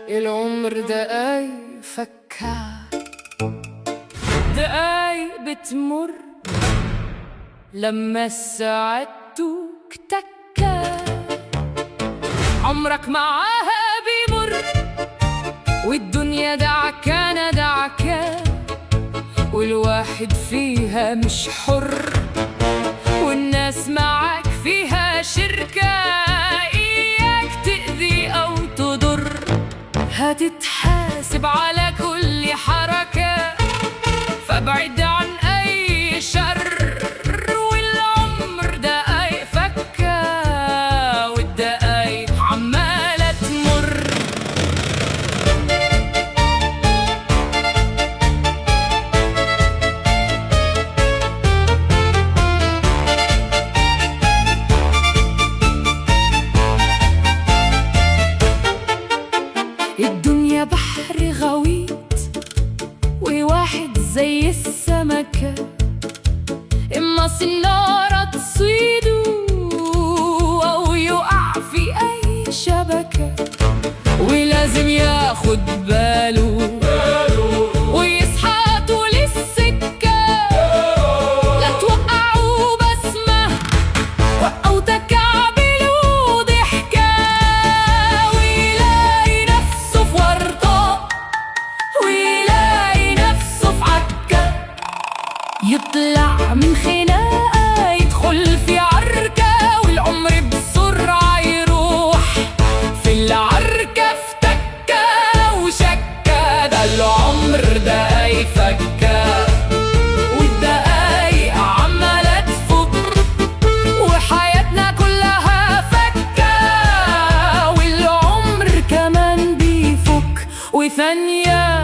العمر دقايق فكها، دقايق بتمر لما الساعات تكتكا. عمرك معاها بيمر والدنيا دعكانة دعكا، والواحد فيها مش حر والناس معاك فيها شركة. إياك تأذي أو تضر، هتتحاسب على كل حركة، فابعد عن أي شر. والعمر دقايق فكا والدقايق عمالة تمر. الدنيا بحر غويط وواحد زي السمكة، إما صنارة تصيده أو يقع في أي شبكة، ولازم ياخد باله ويصحى طول السكة. لا توقعوا بسمة أو تكعبلوا ضحكة، ويلاقي نفسه في ورطة ويلاقي نفسه في عكة. يطلع من خناقة يدخل في عركة، والعمر بسرعة يروح في العركة افتكة وشكة. ده العمر دقايق فكة والدقايق عمالة تفك، وحياتنا كلها فكة والعمر كمان بيفك. وثانية